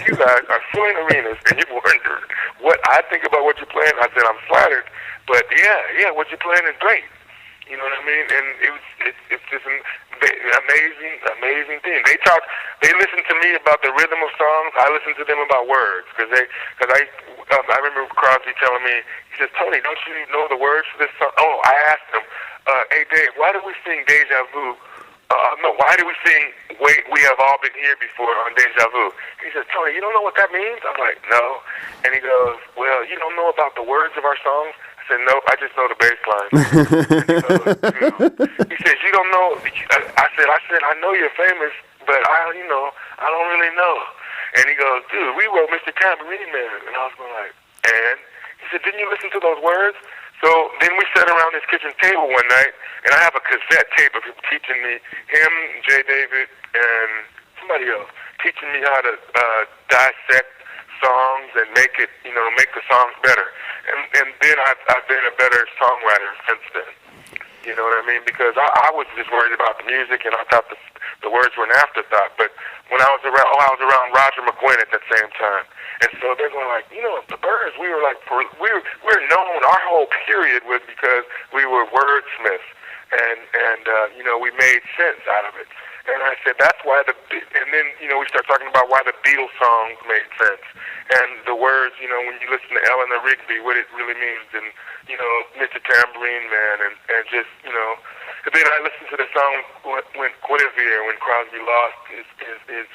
"You guys are filling arenas, and you wonder what I think about what you're playing." I said, "I'm flattered, but yeah, what you're playing is great." You know what I mean? And it's just an amazing thing. They listen to me about the rhythm of songs. I listen to them about words because I remember Crosby telling me, he says, "Tony, don't you know the words for this song?" Oh, I asked him, "Hey Dave, why do we sing Deja Vu? No, why do we sing We Have All Been Here Before on Deja Vu?" He says, "Tony, you don't know what that means?" I'm like, "No." And he goes, "Well, you don't know about the words of our songs?" I said, "Nope, I just know the bass line." He says, "You don't know." I said, "I know you're famous, but I don't really know." And he goes, "Dude, we wrote Mr. Tambourine Man." And I was going like, and? He said, "Didn't you listen to those words?" So then we sat around this kitchen table one night, and I have a cassette tape of him teaching me, him, J. David, and somebody else, teaching me how to dissect songs and make the songs better. And then I've been a better songwriter since then. You know what I mean? Because I was just worried about the music, and I thought the words were an afterthought. But when I was around Roger McGuinn at that same time. And so they're going like, the Byrds, we were known, our whole period was because we were wordsmiths. And we made sense out of it. And I said, that's why and then, we start talking about why the Beatles songs made sense. And the words, when you listen to Eleanor Rigby, what it really means, and, Mr. Tambourine Man, and just, and then I listened to the song when Guinevere, when Crosby lost his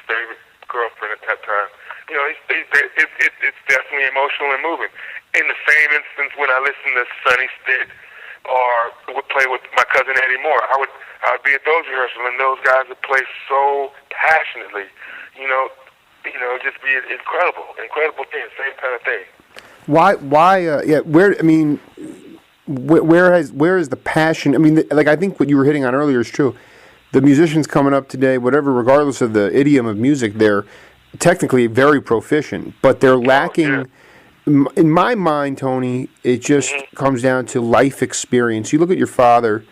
favorite girlfriend at that time. It's definitely emotional and moving. In the same instance, when I listen to Sonny Stitt or would play with my cousin Eddie Moore, I would be at those rehearsals, and those guys would play so passionately, just be incredible thing, same kind of thing. Where is the passion? I mean, I think what you were hitting on earlier is true. The musicians coming up today, whatever, regardless of the idiom of music, they're technically very proficient, but they're lacking. In my mind, Tony, it just comes down to life experience. You look at your father,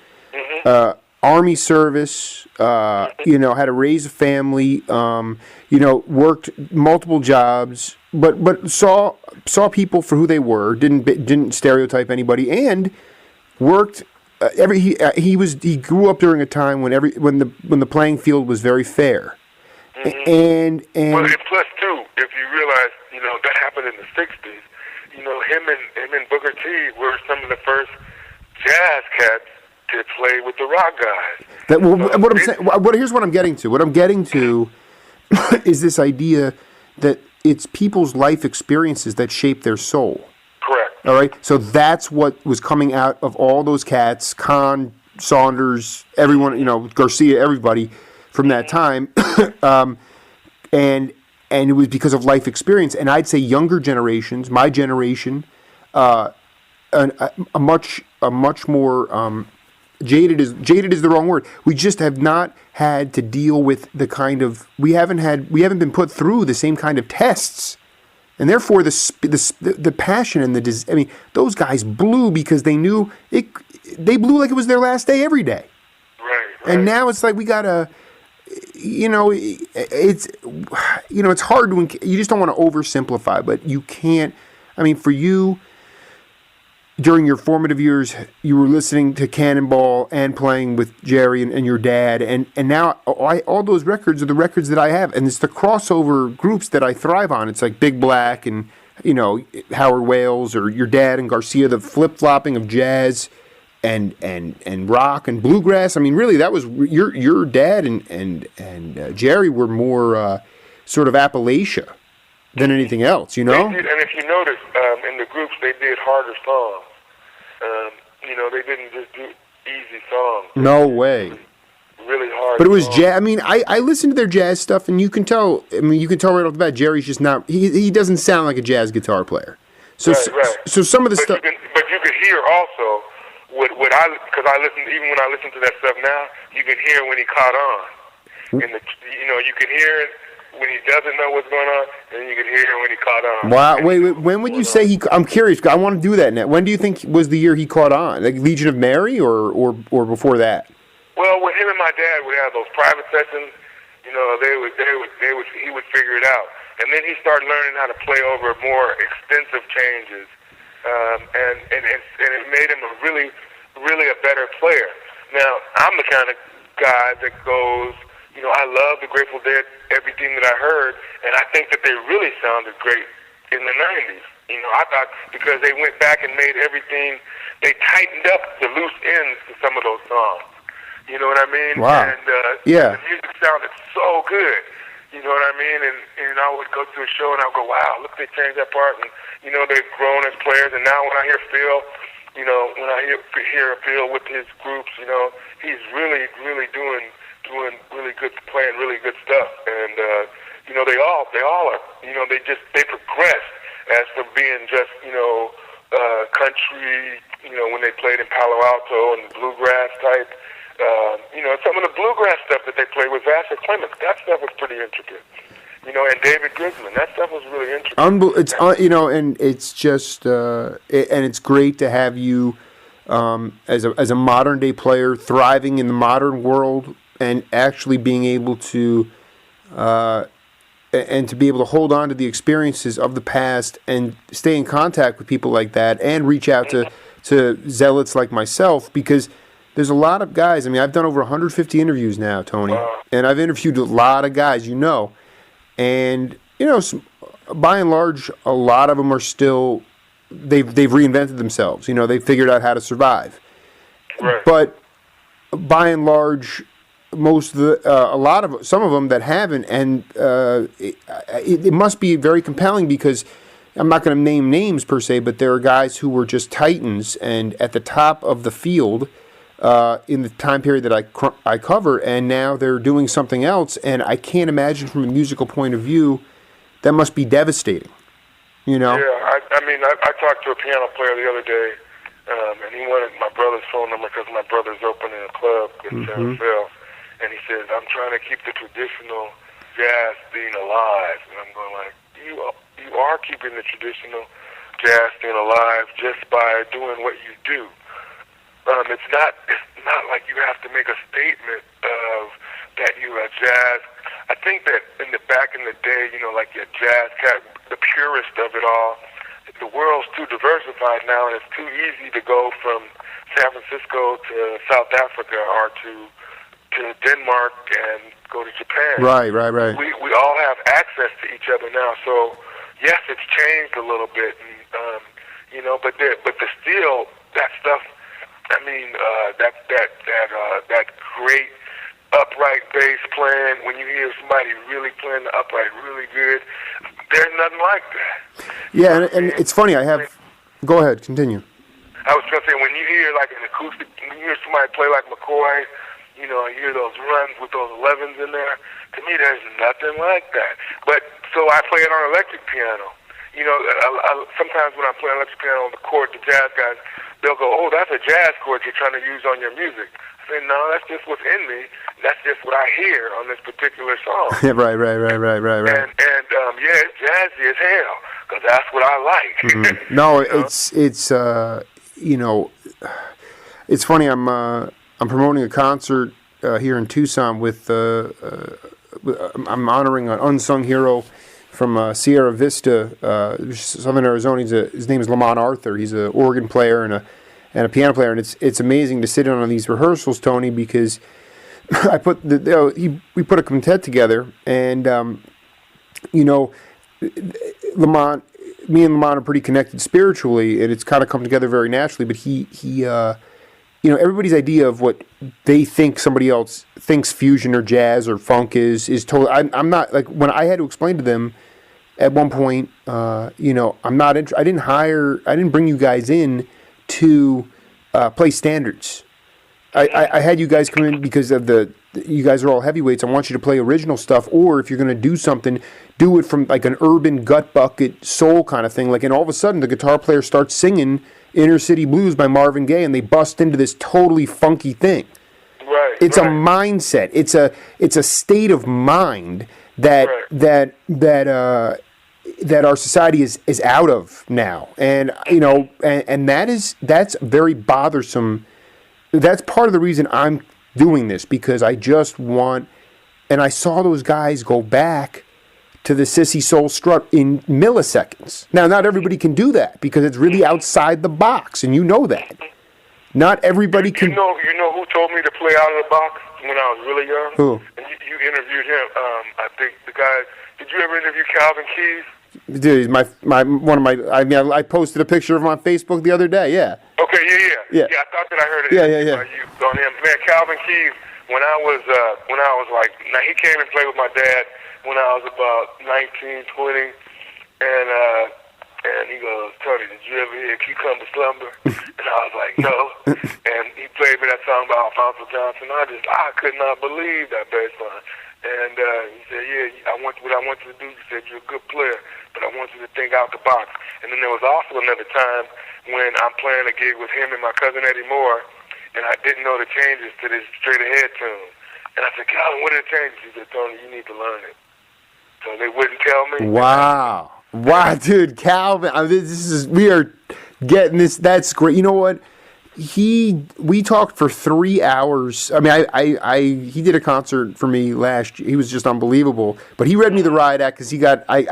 Army service, had to raise a family, worked multiple jobs, but saw people for who they were, didn't stereotype anybody, and worked. He grew up during a time when the playing field was very fair, and plus too, if you realize, that happened in the '60s. Him and Booker T were some of the first jazz cats to play with the rock guys. Here's what I'm getting to. What I'm getting to is this idea that it's people's life experiences that shape their soul. Correct. All right? So that's what was coming out of all those cats, Kahn, Saunders, everyone, Garcia, everybody from that time. And it was because of life experience. And I'd say younger generations, my generation, a much more jaded is the wrong word. We just have not had to deal with the kind of we haven't been put through the same kind of tests, and therefore the passion and those guys blew because they knew it. They blew like it was their last day every day. Right. And now it's like we gotta. It's hard to. You just don't want to oversimplify, but you can't. I mean, for you. During your formative years, you were listening to Cannonball and playing with Jerry and your dad, and now all those records are the records that I have, and it's the crossover groups that I thrive on. It's like Big Black and Howard Wales or your dad and Garcia, the flip-flopping of jazz and rock and bluegrass. I mean, really, that was your dad and Jerry were more sort of Appalachia than anything else, They did, and if you notice, in the groups they did harder songs. they didn't just do easy songs. No way. Really hard. But it was songs. jazz. I mean, I listened to their jazz stuff, and you can tell. I mean, you can tell right off the bat, Jerry's just not. He doesn't sound like a jazz guitar player. So Right. so some of the stuff. But you could hear also because I listen, even when I listen to that stuff now, you can hear when he caught on. And you can hear it when he doesn't know what's going on, and you can hear it when he caught on. Wow. Wait. When would you say he? I'm curious. I want to do that now. When do you think was the year he caught on? Like Legion of Mary, or before that? Well, when him and my dad would have those private sessions, he would figure it out, and then he started learning how to play over more extensive changes, and it made him a really a better player. Now, I'm the kind of guy that goes, I love the Grateful Dead, everything that I heard, and I think that they really sounded great in the 90s. I thought because they went back and made everything, they tightened up the loose ends to some of those songs. You know what I mean? Wow. And yeah. The music sounded so good. You know what I mean? And I would go to a show and I would go, wow, look, they changed that part. And, they've grown as players. And now when I hear Phil, when I hear Phil with his groups, he's really, really doing really good, playing really good stuff. And, they all are, they progress as from being just, country, when they played in Palo Alto and bluegrass type. Some of the bluegrass stuff that they played with Vassar Clements, that stuff was pretty intricate. And David Grisman, that stuff was really intricate. And it's just, and it's great to have you as a modern day player thriving in the modern world and actually being able to, and to be able to hold on to the experiences of the past and stay in contact with people like that and reach out to zealots like myself, because there's a lot of guys. I mean, I've done over 150 interviews now, Tony, and I've interviewed a lot of guys, and by and large, a lot of them are still they've reinvented themselves. They figured out how to survive. Right. But by and large, some of them that haven't, and it must be very compelling, because I'm not going to name names per se, but there are guys who were just titans and at the top of the field. In the time period that I cover, and now they're doing something else, and I can't imagine from a musical point of view that must be devastating. Yeah, I talked to a piano player the other day, and he wanted my brother's phone number because my brother's opening a club in San Phil, and he says, I'm trying to keep the traditional jazz thing alive, and I'm going like, you are keeping the traditional jazz thing alive just by doing what you do. It's not like you have to make a statement of that you're a jazz. I think that back in the day, like your jazz cat, the purist of it all, the world's too diversified now, and it's too easy to go from San Francisco to South Africa or to Denmark and go to Japan. Right. We all have access to each other now, so yes, it's changed a little bit, and, but still that stuff. I mean, that great upright bass playing, when you hear somebody really playing the upright really good, there's nothing like that. Yeah, and it's funny, go ahead, continue. I was going to say, when you hear like an acoustic, when you hear somebody play like McCoy, you hear those runs with those 11s in there, to me there's nothing like that. But, so I play it on electric piano. Sometimes when I play electric piano on the chord, the jazz guys, they'll go, oh, that's a jazz chord you're trying to use on your music. I say, no, that's just what's in me. That's just what I hear on this particular song. Right. And it's jazzy as hell, because that's what I like. Mm-hmm. No, it's funny. I'm promoting a concert here in Tucson with I'm honoring an unsung hero from Sierra Vista, Southern Arizona. His name is Lamont Arthur. He's an organ player and a piano player, and it's amazing to sit in on these rehearsals, Tony, because we put a quintet together, and Lamont, me and Lamont are pretty connected spiritually, and it's kind of come together very naturally. But he everybody's idea of what they think somebody else thinks fusion or jazz or funk is totally. I'm not, like, when I had to explain to them at one point, I'm not. I didn't bring you guys in to play standards. I had you guys come in because of you guys are all heavyweights. I want you to play original stuff, or if you're going to do something, do it from like an urban gut bucket soul kind of thing. Like, and all of a sudden the guitar player starts singing Inner City Blues by Marvin Gaye, and they bust into this totally funky thing. Right. It's a mindset. It's a state of mind that our society is out of now, and and that's very bothersome. That's part of the reason I'm doing this, because I just want, and I saw those guys go back to the sissy soul strut in milliseconds. Now, not everybody can do that because it's really outside the box, and you know that. Not everybody can. You know who told me to play out of the box when I was really young? Who? And you interviewed him. I think the guy. Did you ever interview Calvin Keys? Dude, I posted a picture of him on Facebook the other day. Yeah. Okay, yeah. I thought that I heard it. Yeah. On him, man. Calvin Keys. When I was like, now he came and played with my dad when I was about 19, 20, and he goes, Tony, did you ever hear Cucumber Slumber? And I was like, no. And he played me that song by Alphonso Johnson. I could not believe that bass line. And he said, yeah, what I want you to do, he said, you're a good player, but I want you to think out the box. And then there was also another time when I'm playing a gig with him and my cousin Eddie Moore, and I didn't know the changes to this straight ahead tune. And I said, Calvin, what are the changes? He said, Tony, you need to learn it. So they wouldn't tell me. Wow, dude, Calvin, we are getting this. That's great. You know what? We talked for 3 hours. I mean, he did a concert for me last year. He was just unbelievable. But he read me the riot act because he got. I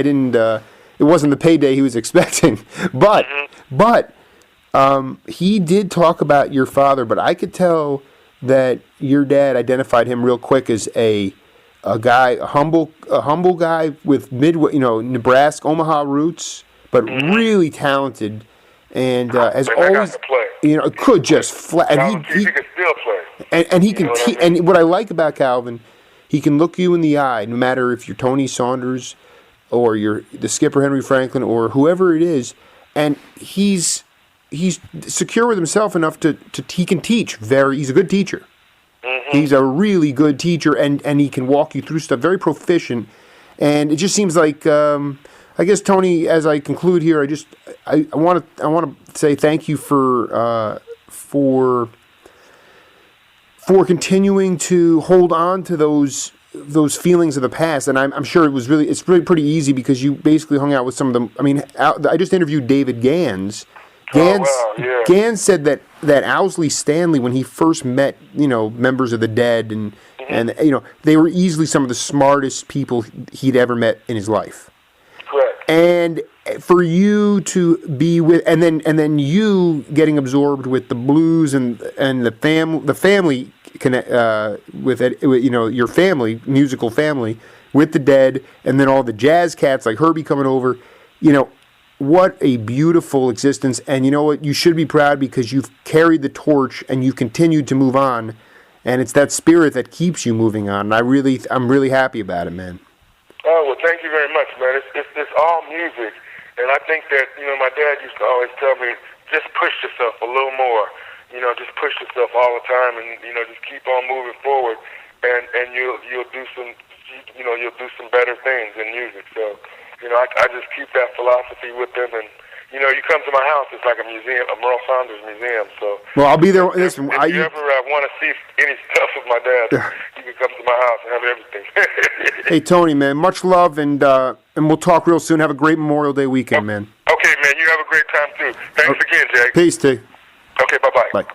didn't. It wasn't the payday he was expecting. But he did talk about your father. But I could tell that your dad identified him real quick as a humble guy with Nebraska, Omaha roots, but really talented. And as always, could just flat. And he could still play. And he can. And what I like about Calvin, he can look you in the eye, no matter if you're Tony Saunders or you're the skipper Henry Franklin or whoever it is, and he's secure with himself enough to he can teach. He's a good teacher. Mm-hmm. He's a really good teacher, and he can walk you through stuff. Very proficient, and it just seems like. I guess, Tony, as I conclude here, I want to say thank you for continuing to hold on to those feelings of the past, and I'm sure it's really pretty easy because you basically hung out with some of them. I mean, I just interviewed David Gans. Gans said that Owsley Stanley, when he first met members of the Dead and they were easily some of the smartest people he'd ever met in his life. Correct. And for you to be with, and then you getting absorbed with the blues and the family connect with it, your family, musical family, with the Dead, and then all the jazz cats like Herbie coming over, what a beautiful existence. And you know what? You should be proud because you've carried the torch and you've continued to move on, and it's that spirit that keeps you moving on. And I'm really happy about it, man. Oh, well, thank you very much, man. It's all music, and I think that, my dad used to always tell me, just push yourself a little more, just push yourself all the time, and, just keep on moving forward, and you'll do some, you'll do some better things in music. So, I just keep that philosophy with them, and, you come to my house, it's like a museum, a Merle Saunders museum. So, well, I'll be there. If you ever want to see any stuff of my dad, you can come to my house and have everything. Hey, Tony, man, much love, and we'll talk real soon. Have a great Memorial Day weekend, man. Okay, man, you have a great time too. Thanks again, Jake. Peace, T. Okay, bye-bye. Bye.